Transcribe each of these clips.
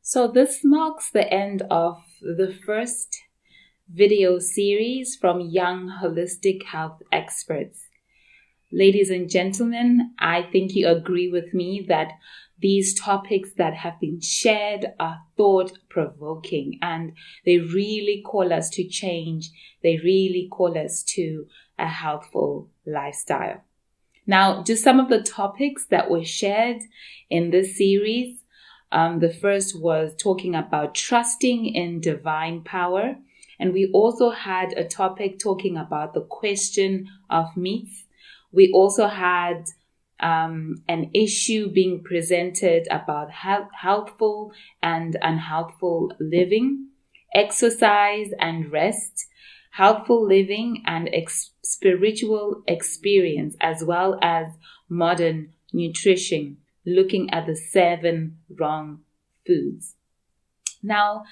So this marks the end of the first video series from young holistic health experts. Ladies and gentlemen, I think you agree with me that these topics that have been shared are thought-provoking and they really call us to change. They really call us to a healthful lifestyle. Now, just some of the topics that were shared in this series. The first was talking about trusting in divine power. And we also had a topic talking about the question of myths. We also had an issue being presented about healthful and unhealthful living, exercise and rest, healthful living and spiritual experience, as well as modern nutrition, looking at the 7 wrong foods. Now,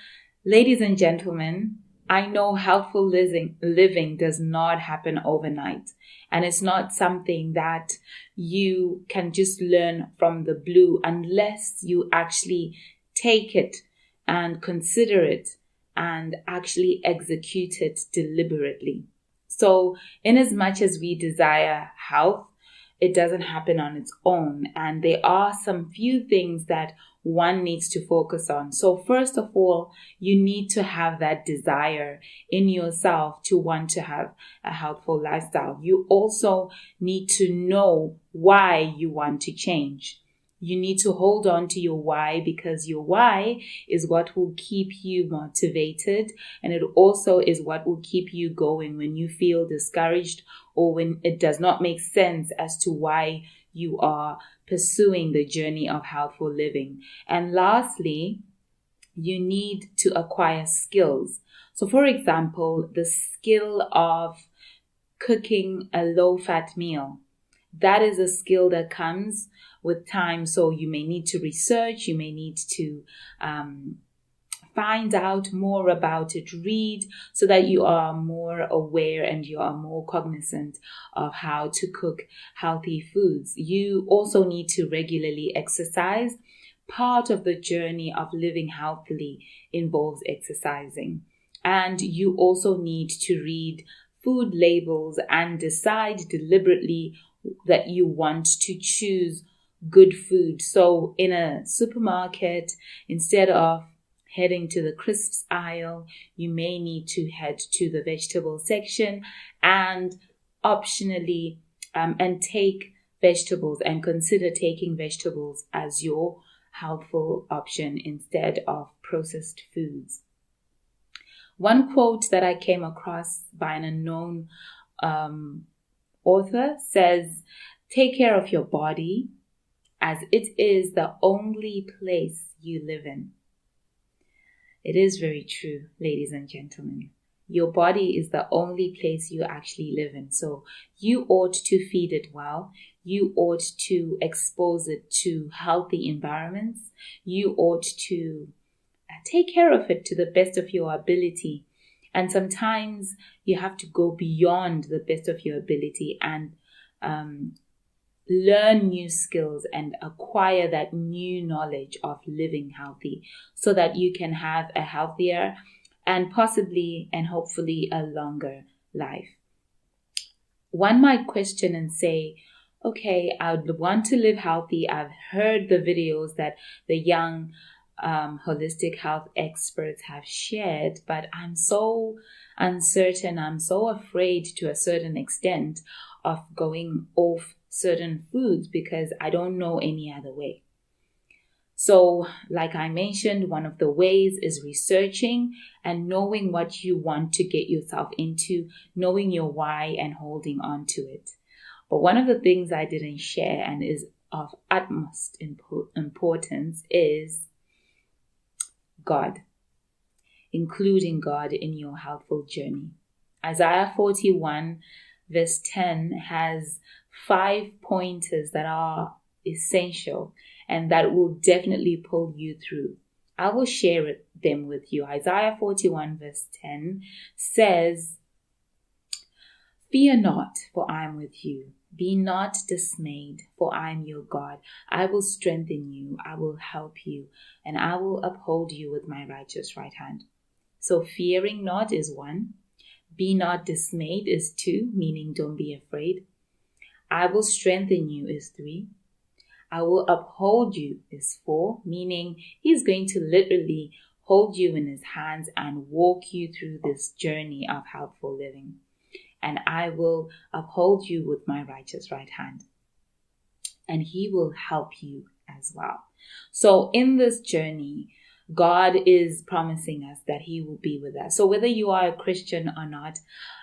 ladies and gentlemen, I know healthful living does not happen overnight, and it's not something that you can just learn from the blue unless you actually take it and consider it and actually execute it deliberately. So, in as much as we desire health, it doesn't happen on its own. And there are some few things that one needs to focus on. So first of all, you need to have that desire in yourself to want to have a healthful lifestyle. You also need to know why you want to change. You need to hold on to your why, because your why is what will keep you motivated, and it also is what will keep you going when you feel discouraged or when it does not make sense as to why you are pursuing the journey of healthful living. And lastly, you need to acquire skills. So for example, the skill of cooking a low-fat meal. That is a skill that comes with time. So you may need to research, you may need to find out more about it, read, so that you are more aware and you are more cognizant of how to cook healthy foods. You also need to regularly exercise. Part of the journey of living healthily involves exercising. And you also need to read food labels and decide deliberately that you want to choose good food. So in a supermarket, instead of heading to the crisps aisle, you may need to head to the vegetable section and optionally and take vegetables and consider taking vegetables as your healthful option instead of processed foods. One quote that I came across by an unknown author says, "Take care of your body as it is the only place you live in." It is very true, ladies and gentlemen. Your body is the only place you actually live in. So you ought to feed it well. You ought to expose it to healthy environments. You ought to take care of it to the best of your ability. And sometimes you have to go beyond the best of your ability and learn new skills and acquire that new knowledge of living healthy so that you can have a healthier and possibly and hopefully a longer life. One might question and say, okay, I would want to live healthy. I've heard the videos that the young holistic health experts have shared, but I'm so uncertain. I'm so afraid to a certain extent of going off certain foods because I don't know any other way. So, like I mentioned, one of the ways is researching and knowing what you want to get yourself into, knowing your why and holding on to it. But one of the things I didn't share and is of utmost importance is God, including God in your healthful journey. Isaiah 41 verse 10 has 5 pointers that are essential and that will definitely pull you through. I will share them with you. Isaiah 41 verse 10 says, "Fear not, for I am with you. Be not dismayed, for I am your God. I will strengthen you, I will help you, and I will uphold you with my righteous right hand. So fearing not is 1. Be not dismayed is 2, meaning don't be afraid. I will strengthen you is 3. I will uphold you is 4, meaning he's going to literally hold you in his hands and walk you through this journey of helpful living. And I will uphold you with my righteous right hand. And he will help you as well. So in this journey, God is promising us that he will be with us. So whether you are a Christian or not,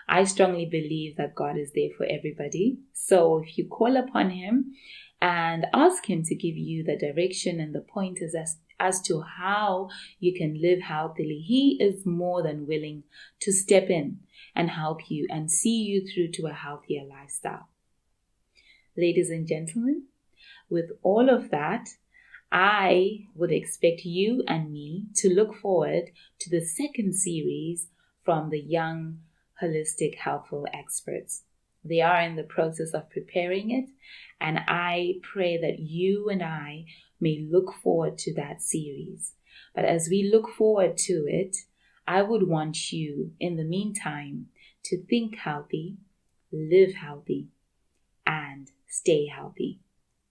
I strongly believe that God is there for everybody. So if you call upon him and ask him to give you the direction and the pointers as to how you can live healthily, he is more than willing to step in and help you and see you through to a healthier lifestyle. Ladies and gentlemen, with all of that, I would expect you and me to look forward to the second series from the Young Holistic Healthful Experts. They are in the process of preparing it, and I pray that you and I may look forward to that series. But as we look forward to it, I would want you, in the meantime, to think healthy, live healthy, and stay healthy.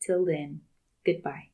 Till then, goodbye.